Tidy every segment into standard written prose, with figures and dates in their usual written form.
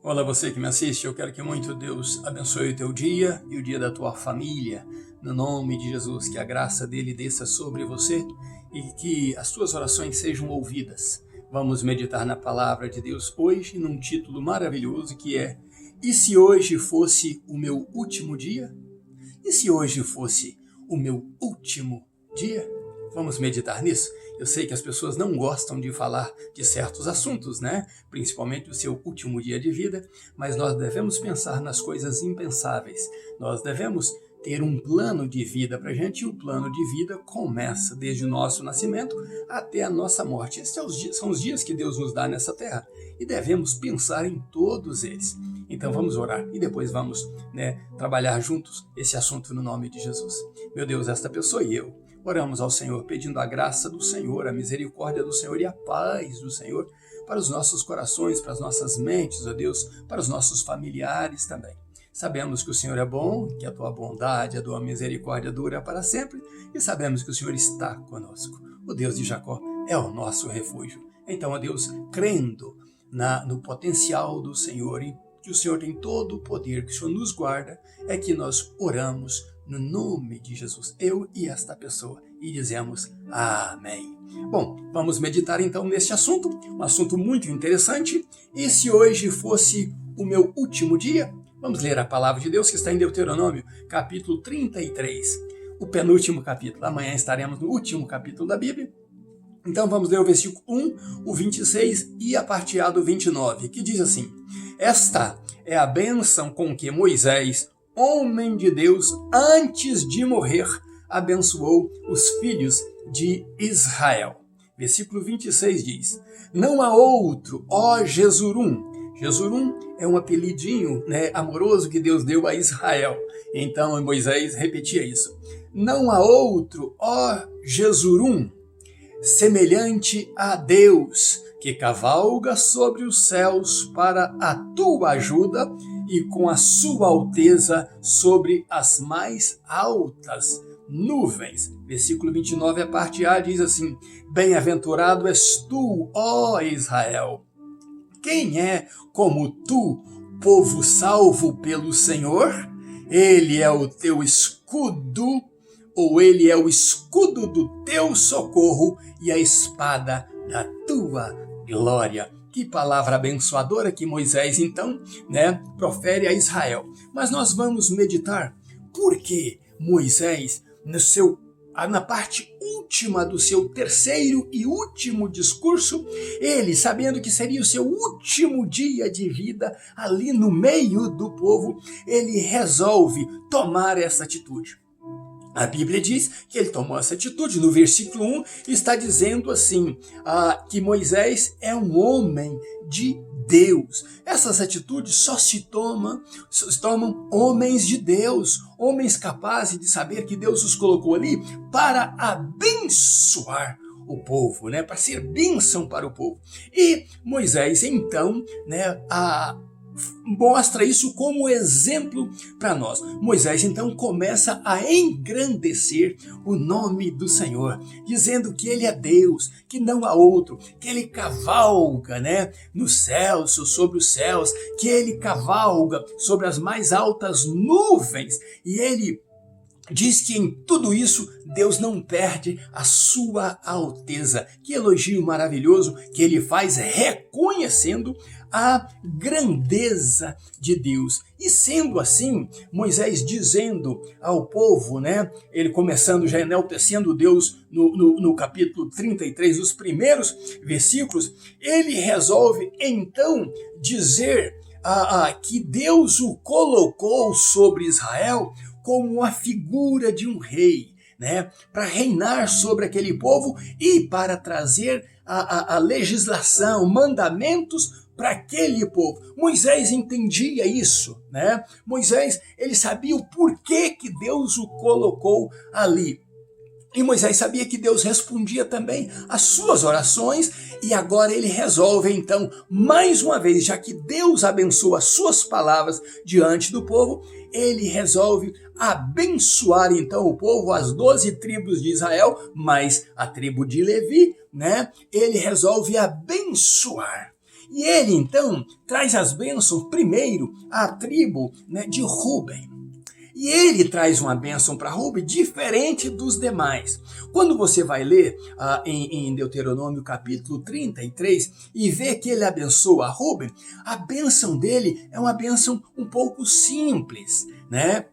Olá, você que me assiste, eu quero que muito Deus abençoe o teu dia e o dia da tua família. No nome de Jesus, que a graça dele desça sobre você e que as tuas orações sejam ouvidas. Vamos meditar na palavra de Deus hoje num título maravilhoso que é: E se hoje fosse o meu último dia? E se hoje fosse o meu último dia? Vamos meditar nisso? Eu sei que as pessoas não gostam de falar de certos assuntos, né? Principalmente o seu último dia de vida, mas nós devemos pensar nas coisas impensáveis. Nós devemos ter um plano de vida para a gente, e o plano de vida começa desde o nosso nascimento até a nossa morte. Esses são os dias que Deus nos dá nessa terra e devemos pensar em todos eles. Então vamos orar e depois vamos trabalhar juntos esse assunto no nome de Jesus. Meu Deus, esta pessoa e eu oramos ao Senhor pedindo a graça do Senhor, a misericórdia do Senhor e a paz do Senhor para os nossos corações, para as nossas mentes, ó Deus, para os nossos familiares também. Sabemos que o Senhor é bom, que a tua bondade, a tua misericórdia dura para sempre e sabemos que o Senhor está conosco. O Deus de Jacó é o nosso refúgio. Então, ó Deus, crendo no potencial do Senhor e que o Senhor tem todo o poder, que o Senhor nos guarda, é que nós oramos no nome de Jesus, eu e esta pessoa, e dizemos amém. Bom, vamos meditar então neste assunto, um assunto muito interessante. E se hoje fosse o meu último dia? Vamos ler a palavra de Deus que está em Deuteronômio, capítulo 33, o penúltimo capítulo. Amanhã estaremos no último capítulo da Bíblia. Então vamos ler o versículo 1, o 26 e a parte A do 29, que diz assim: Esta é a bênção com que Moisés, homem de Deus, antes de morrer, abençoou os filhos de Israel. Versículo 26 diz: Não há outro, ó Jesurum. Jesurum é um apelidinho amoroso que Deus deu a Israel. Então Moisés repetia isso. Não há outro, ó Jesurum, semelhante a Deus, que cavalga sobre os céus para a tua ajuda e com a sua alteza sobre as mais altas nuvens. Versículo 29, a parte A diz assim: Bem-aventurado és tu, ó Israel. Quem é como tu, povo salvo pelo Senhor? Ele é o teu escudo, ou ele é o escudo do teu socorro e a espada da tua glória. Que palavra abençoadora que Moisés, então, profere a Israel. Mas nós vamos meditar por que Moisés, na parte última do seu terceiro e último discurso, ele, sabendo que seria o seu último dia de vida ali no meio do povo, ele resolve tomar essa atitude. A Bíblia diz que ele tomou essa atitude. No versículo 1 está dizendo assim, que Moisés é um homem de Deus. Essas atitudes só se tomam homens de Deus, homens capazes de saber que Deus os colocou ali para abençoar o povo, para ser bênção para o povo. E Moisés, então, mostra isso como exemplo para nós. Moisés então começa a engrandecer o nome do Senhor, dizendo que ele é Deus, que não há outro, que ele cavalga nos céus, sobre os céus, que ele cavalga sobre as mais altas nuvens, e ele diz que em tudo isso Deus não perde a sua alteza. Que elogio maravilhoso que ele faz, reconhecendo a grandeza de Deus. E sendo assim, Moisés dizendo ao povo, ele começando já enaltecendo Deus no capítulo 33, os primeiros versículos, ele resolve então dizer que Deus o colocou sobre Israel como a figura de um rei, para reinar sobre aquele povo e para trazer a legislação, mandamentos para aquele povo. Moisés entendia isso, Moisés, ele sabia o porquê que Deus o colocou ali. E Moisés sabia que Deus respondia também às suas orações, e agora ele resolve então, mais uma vez, já que Deus abençoa as suas palavras diante do povo, ele resolve abençoar então o povo, as 12 tribos de Israel, mais a tribo de Levi, ele resolve abençoar. E ele então traz as bênçãos primeiro à tribo, né, de Rúben. E ele traz uma bênção para Rúben diferente dos demais. Quando você vai ler em Deuteronômio capítulo 33 e vê que ele abençoa Rúben, a bênção dele é uma bênção um pouco simples, né?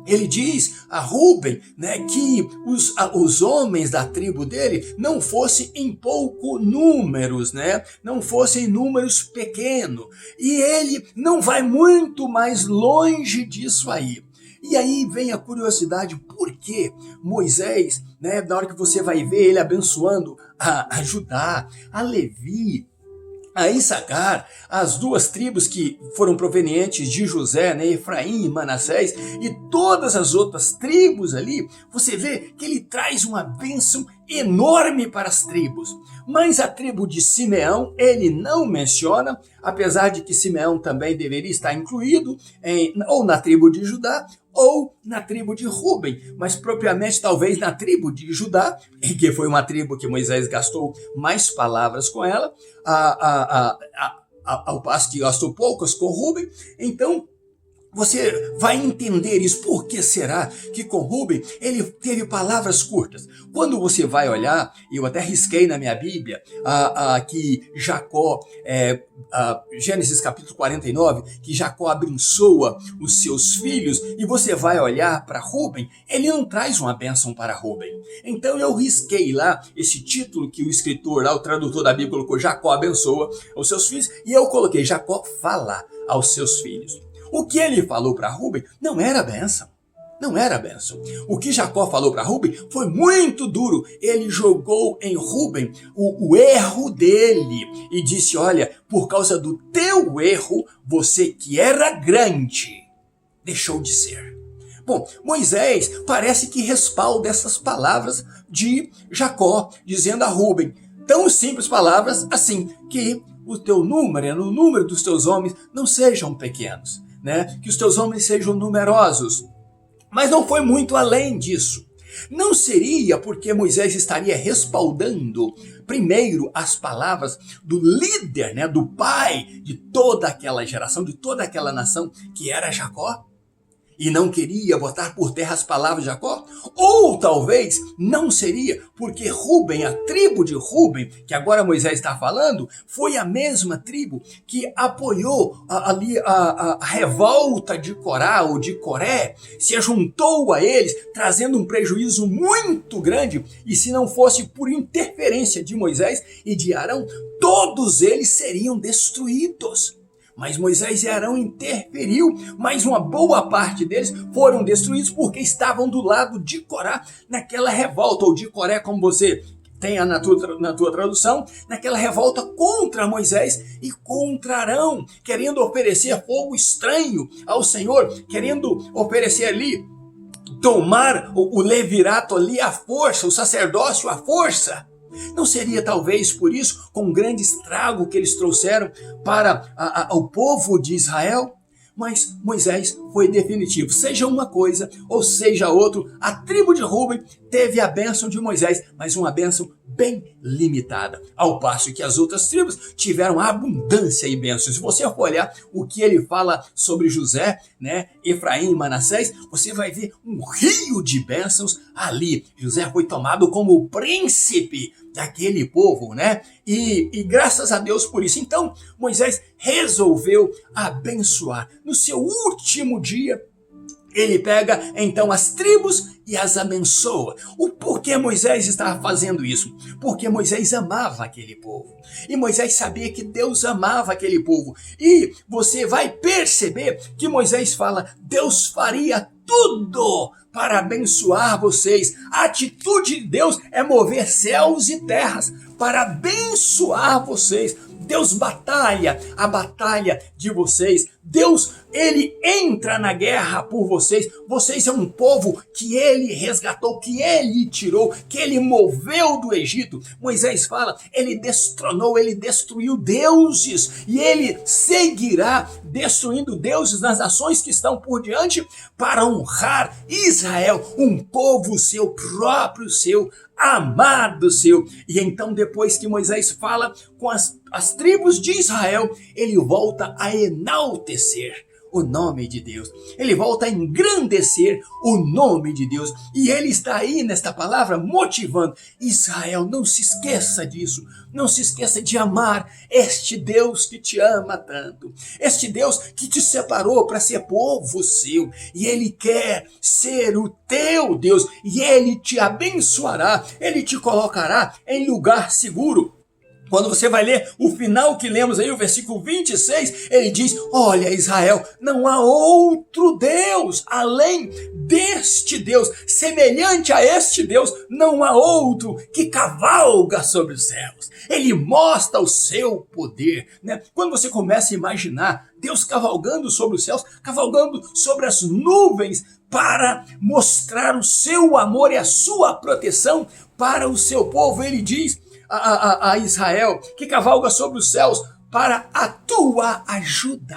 Ele diz a Rúben, né, que os homens da tribo dele não fossem em pouco números, né? Não fossem números pequenos. E ele não vai muito mais longe disso aí. E aí vem a curiosidade, por que Moisés, né, na hora que você vai ver ele abençoando a Judá, a Levi, a Issacar, as duas tribos que foram provenientes de José, né, Efraim e Manassés, e todas as outras tribos ali, você vê que ele traz uma bênção enorme para as tribos. Mas a tribo de Simeão ele não menciona, apesar de que Simeão também deveria estar incluído ou na tribo de Judá ou na tribo de Rúben, mas propriamente talvez na tribo de Judá, que foi uma tribo que Moisés gastou mais palavras com ela, ao passo que gastou poucas com Rúben. Então você vai entender isso. Por que será que com Rúben ele teve palavras curtas? Quando você vai olhar, eu até risquei na minha Bíblia, que Jacó, Gênesis capítulo 49, que Jacó abençoa os seus filhos, e você vai olhar para Rúben, ele não traz uma bênção para Rúben. Então eu risquei lá esse título que o escritor, lá, o tradutor da Bíblia colocou, Jacó abençoa os seus filhos, e eu coloquei, Jacó fala aos seus filhos. O que ele falou para Rúben não era bênção. Não era bênção. O que Jacó falou para Rúben foi muito duro. Ele jogou em Rúben o erro dele e disse, olha, por causa do teu erro, você que era grande, deixou de ser. Bom, Moisés parece que respalda essas palavras de Jacó, dizendo a Rúben, tão simples palavras assim, que o teu número, o número dos teus homens não sejam pequenos. Né? Que os teus homens sejam numerosos. Mas não foi muito além disso. Não seria porque Moisés estaria respaldando primeiro as palavras do líder, né, do pai de toda aquela geração, de toda aquela nação que era Jacó? E não queria botar por terra as palavras de Jacó? Ou talvez não seria porque Rúben, a tribo de Rúben, que agora Moisés está falando, foi a mesma tribo que apoiou ali a revolta de Corá ou de Coré, se juntou a eles, trazendo um prejuízo muito grande, e se não fosse por interferência de Moisés e de Arão, todos eles seriam destruídos. Mas Moisés e Arão interferiu, mas uma boa parte deles foram destruídos porque estavam do lado de Corá naquela revolta, ou de Coré, como você tem na tua tradução, naquela revolta contra Moisés e contra Arão, querendo oferecer fogo estranho ao Senhor, querendo oferecer ali, tomar o levirato ali à força, o sacerdócio à força. Não seria talvez por isso, com um grande estrago que eles trouxeram para o povo de Israel? Mas Moisés foi definitivo. Seja uma coisa ou seja outro, a tribo de Rúben teve a bênção de Moisés, mas uma bênção bem limitada. Ao passo que as outras tribos tiveram abundância e bênçãos. Se você for olhar o que ele fala sobre José, né, Efraim e Manassés, você vai ver um rio de bênçãos ali. José foi tomado como o príncipe daquele povo, né? E graças a Deus por isso. Então, Moisés resolveu abençoar. No seu último dia, ele pega então as tribos e as abençoa. O porquê Moisés estava fazendo isso? Porque Moisés amava aquele povo. E Moisés sabia que Deus amava aquele povo. E você vai perceber que Moisés fala, Deus faria tudo para abençoar vocês. A atitude de Deus é mover céus e terras para abençoar vocês. Deus batalha a batalha de vocês. Deus, ele entra na guerra por vocês. Vocês é um povo que ele resgatou, que ele tirou, que ele moveu do Egito. Moisés fala, ele destronou, ele destruiu deuses e ele seguirá destruindo deuses nas nações que estão por diante para honrar Israel, um povo seu próprio, seu amado seu. E então, depois que Moisés fala com as tribos de Israel, ele volta a enaltecer o nome de Deus. Ele volta a engrandecer o nome de Deus. E ele está aí nesta palavra motivando. Israel, não se esqueça disso. Não se esqueça de amar este Deus que te ama tanto. Este Deus que te separou para ser povo seu. E ele quer ser o teu Deus. E ele te abençoará. Ele te colocará em lugar seguro. Quando você vai ler o final que lemos aí, o versículo 26, ele diz, olha Israel, não há outro Deus além deste Deus, semelhante a este Deus, não há outro que cavalga sobre os céus. Ele mostra o seu poder, né? Quando você começa a imaginar Deus cavalgando sobre os céus, cavalgando sobre as nuvens, para mostrar o seu amor e a sua proteção para o seu povo, ele diz a Israel, que cavalga sobre os céus para a tua ajuda.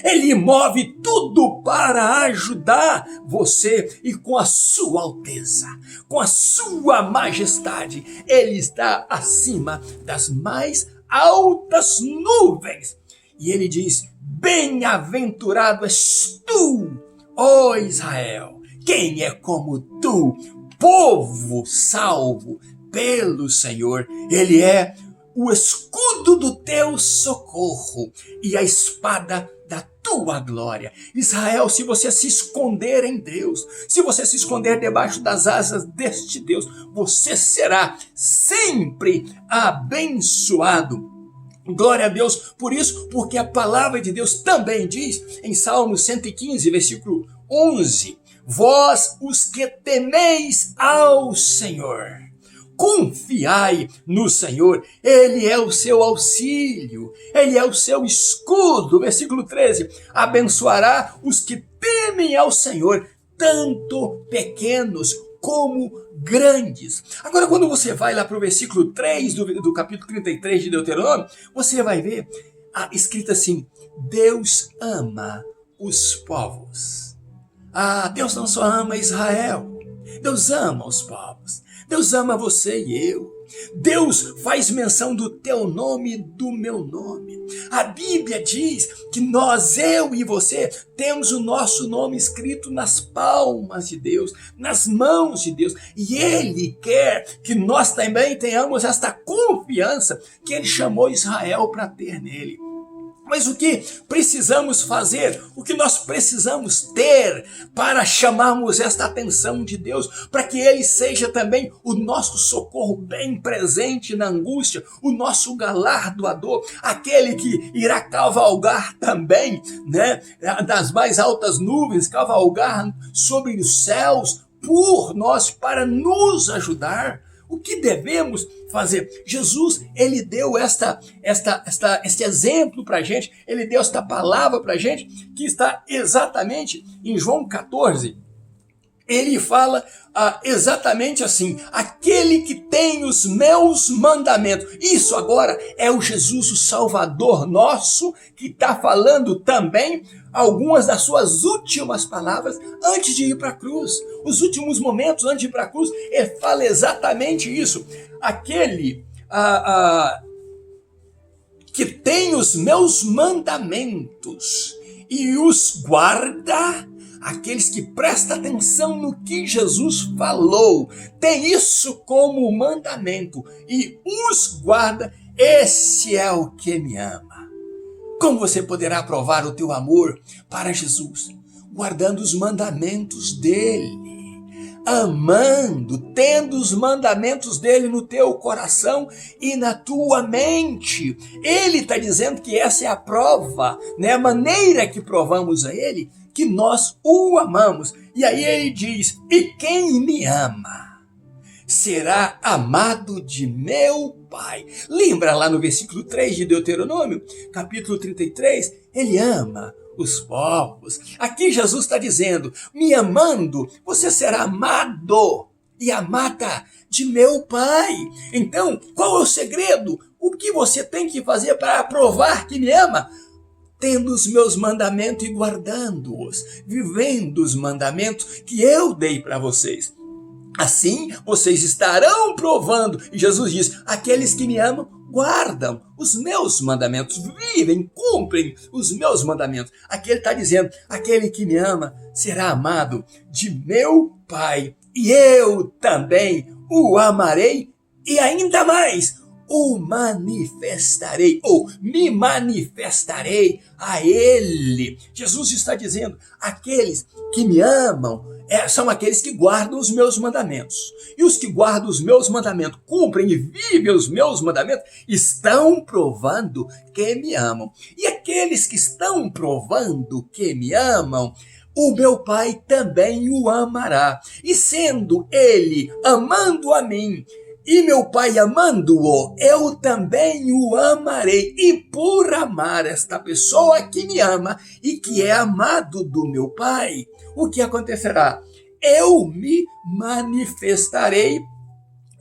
Ele move tudo para ajudar você e com a sua alteza, com a sua majestade, ele está acima das mais altas nuvens. E ele diz, bem-aventurado és tu, ó Israel, quem é como tu, povo salvo pelo Senhor. Ele é o escudo do teu socorro e a espada da tua glória. Israel, se você se esconder em Deus, se você se esconder debaixo das asas deste Deus, você será sempre abençoado. Glória a Deus por isso, porque a palavra de Deus também diz em Salmo 115, versículo 11, vós os que temeis ao Senhor, confiai no Senhor, ele é o seu auxílio, ele é o seu escudo. Versículo 13, abençoará os que temem ao Senhor, tanto pequenos como grandes. Agora, quando você vai lá para o versículo 3 do capítulo 33 de Deuteronômio, você vai ver escrito assim, Deus ama os povos. Deus não só ama Israel, Deus ama os povos. Deus ama você e eu. Deus faz menção do teu nome e do meu nome. A Bíblia diz que nós, eu e você, temos o nosso nome escrito nas palmas de Deus, nas mãos de Deus. E Ele quer que nós também tenhamos esta confiança que Ele chamou Israel para ter nele. Mas o que precisamos fazer, o que nós precisamos ter para chamarmos esta atenção de Deus, para que Ele seja também o nosso socorro bem presente na angústia, o nosso galardoador, aquele que irá cavalgar também, né, das mais altas nuvens, cavalgar sobre os céus por nós para nos ajudar. O que devemos fazer? Jesus, ele deu este exemplo para a gente, ele deu esta palavra para a gente, que está exatamente em João 14. Ele fala exatamente assim, aquele que tem os meus mandamentos. Isso agora é o Jesus, o Salvador nosso, que está falando também algumas das suas últimas palavras antes de ir para a cruz. Os últimos momentos antes de ir para a cruz, ele fala exatamente isso. Aquele que tem os meus mandamentos e os guarda, aqueles que prestam atenção no que Jesus falou, tem isso como mandamento e os guarda, esse é o que me ama. Como você poderá provar o teu amor para Jesus? Guardando os mandamentos dele, amando, tendo os mandamentos dele no teu coração e na tua mente. Ele está dizendo que essa é a prova, né? A maneira que provamos a ele, que nós o amamos. E aí ele diz, e quem me ama será amado de meu Pai. Lembra lá no versículo 3 de Deuteronômio, capítulo 33, ele ama os povos. Aqui Jesus está dizendo, me amando, você será amado e amada de meu Pai. Então, qual é o segredo? O que você tem que fazer para provar que me ama? Tendo os meus mandamentos e guardando-os, vivendo os mandamentos que eu dei para vocês. Assim vocês estarão provando. E Jesus diz: aqueles que me amam guardam os meus mandamentos, vivem, cumprem os meus mandamentos. Aqui ele está dizendo: aquele que me ama será amado de meu Pai, e eu também o amarei, e ainda mais o manifestarei, ou me manifestarei a ele. Jesus está dizendo: aqueles que me amam são aqueles que guardam os meus mandamentos. E os que guardam os meus mandamentos, cumprem e vivem os meus mandamentos, estão provando que me amam. E aqueles que estão provando que me amam, o meu Pai também o amará. E sendo ele amando a mim, e meu Pai amando-o, eu também o amarei. E por amar esta pessoa que me ama e que é amado do meu Pai, o que acontecerá? Eu me manifestarei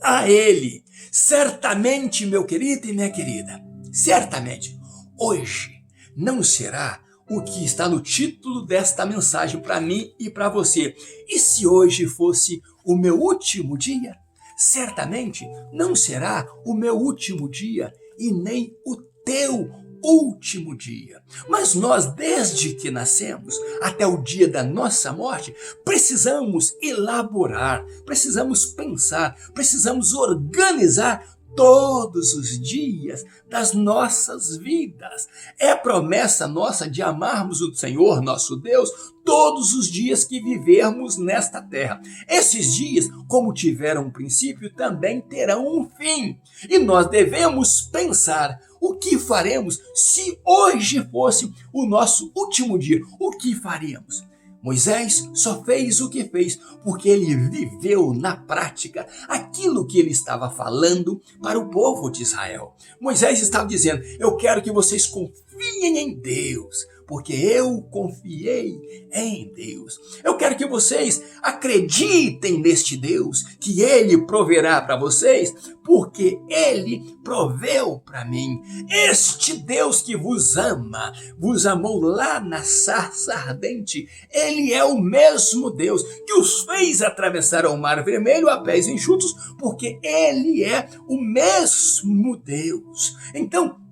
a ele. Certamente, meu querido e minha querida, certamente, hoje não será o que está no título desta mensagem para mim e para você. E se hoje fosse o meu último dia? Certamente não será o meu último dia e nem o teu último dia. Mas nós, desde que nascemos até o dia da nossa morte, precisamos elaborar, precisamos pensar, precisamos organizar todos os dias das nossas vidas. É promessa nossa de amarmos o Senhor, nosso Deus, todos os dias que vivermos nesta terra. Esses dias, como tiveram um princípio, também terão um fim. E nós devemos pensar: o que faremos se hoje fosse o nosso último dia? O que faríamos? Moisés só fez o que fez porque ele viveu na prática aquilo que ele estava falando para o povo de Israel. Moisés estava dizendo: eu quero que vocês confiem em Deus, porque eu confiei em Deus. Eu quero que vocês acreditem neste Deus, que Ele proverá para vocês, porque Ele proveu para mim. Este Deus que vos ama, vos amou lá na sarça ardente. Ele é o mesmo Deus que os fez atravessar o mar vermelho a pés enxutos, porque Ele é o mesmo Deus. Então,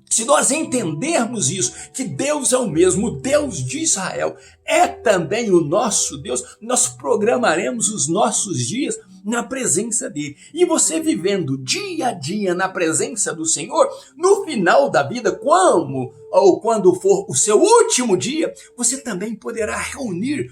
se nós entendermos isso, que Deus é o mesmo, Deus de Israel é também o nosso Deus, nós programaremos os nossos dias na presença dele. E você vivendo dia a dia na presença do Senhor, no final da vida, quando for o seu último dia, você também poderá reunir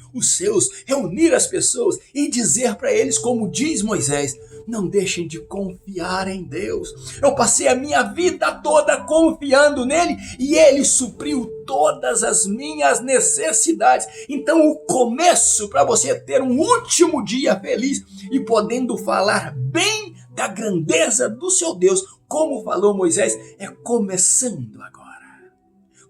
as pessoas e dizer para eles, como diz Moisés: não deixem de confiar em Deus. Eu passei a minha vida toda confiando nele e ele supriu todas as minhas necessidades. Então o começo para você ter um último dia feliz e podendo falar bem da grandeza do seu Deus, como falou Moisés, é começando agora.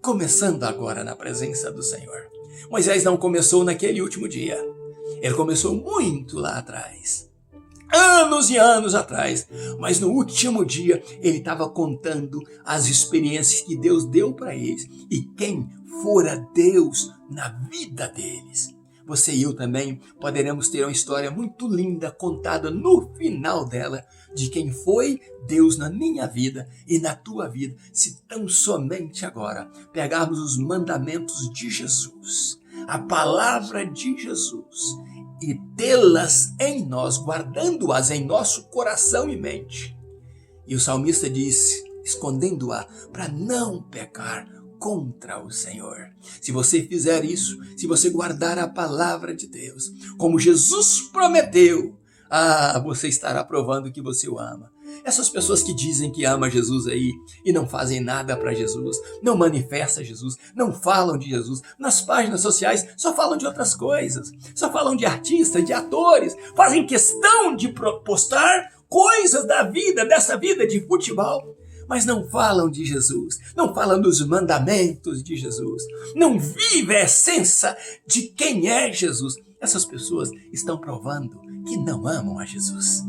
Começando agora na presença do Senhor. Moisés não começou naquele último dia. Ele começou muito lá atrás. Anos e anos atrás, mas no último dia ele estava contando as experiências que Deus deu para eles e quem fora Deus na vida deles. Você e eu também poderemos ter uma história muito linda contada no final dela de quem foi Deus na minha vida e na tua vida, se tão somente agora pegarmos os mandamentos de Jesus, a palavra de Jesus, e tê-las em nós, guardando-as em nosso coração e mente. E o salmista disse, escondendo-a para não pecar contra o Senhor. Se você fizer isso, se você guardar a palavra de Deus, como Jesus prometeu, você estará provando que você o ama. Essas pessoas que dizem que amam Jesus aí e não fazem nada para Jesus, não manifestam Jesus, não falam de Jesus, nas páginas sociais só falam de outras coisas, só falam de artistas, de atores, fazem questão de postar coisas da vida, dessa vida de futebol, mas não falam de Jesus, não falam dos mandamentos de Jesus, não vivem a essência de quem é Jesus. Essas pessoas estão provando que não amam a Jesus.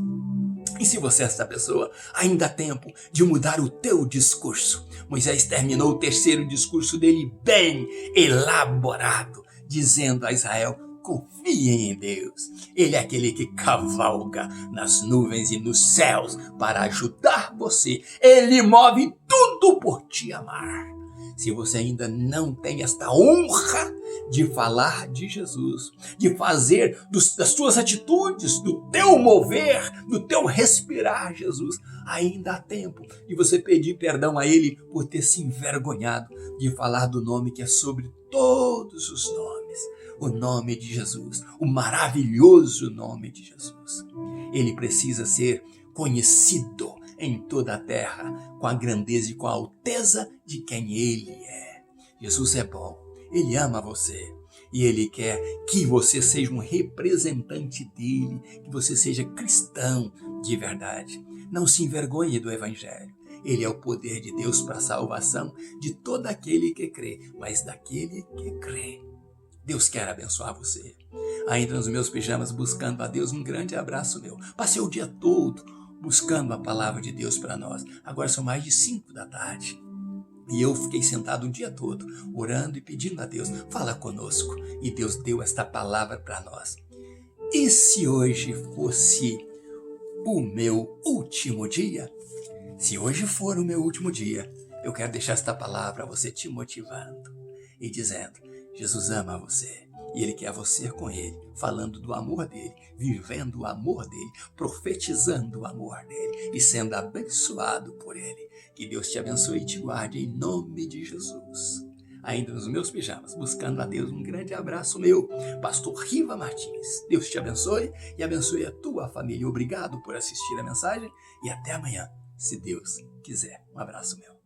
E se você é essa pessoa, ainda há tempo de mudar o teu discurso. Moisés terminou o terceiro discurso dele bem elaborado, dizendo a Israel: confiem em Deus. Ele é aquele que cavalga nas nuvens e nos céus para ajudar você. Ele move tudo por te amar. Se você ainda não tem esta honra de falar de Jesus, de fazer das tuas atitudes, do teu mover, do teu respirar, Jesus, ainda há tempo de você pedir perdão a Ele por ter se envergonhado de falar do nome que é sobre todos os nomes, o nome de Jesus, o maravilhoso nome de Jesus. Ele precisa ser conhecido em toda a terra, com a grandeza e com a alteza de quem Ele é. Jesus é bom, Ele ama você e Ele quer que você seja um representante dEle, que você seja cristão de verdade. Não se envergonhe do Evangelho. Ele é o poder de Deus para a salvação de todo aquele que crê, mas daquele que crê. Deus quer abençoar você. Ainda nos meus pijamas, buscando a Deus, um grande abraço meu. Passei o dia todo buscando a palavra de Deus para nós. Agora são mais de 5 da tarde. E eu fiquei sentado o dia todo, orando e pedindo a Deus, fala conosco. E Deus deu esta palavra para nós. E se hoje fosse o meu último dia? Se hoje for o meu último dia, eu quero deixar esta palavra a você, te motivando e dizendo, Jesus ama você. E Ele quer você com Ele, falando do amor dEle, vivendo o amor dEle, profetizando o amor dEle e sendo abençoado por Ele. Que Deus te abençoe e te guarde em nome de Jesus. Ainda nos meus pijamas, buscando a Deus, um grande abraço meu, Pastor Riva Martins. Deus te abençoe e abençoe a tua família. Obrigado por assistir a mensagem e até amanhã, se Deus quiser. Um abraço meu.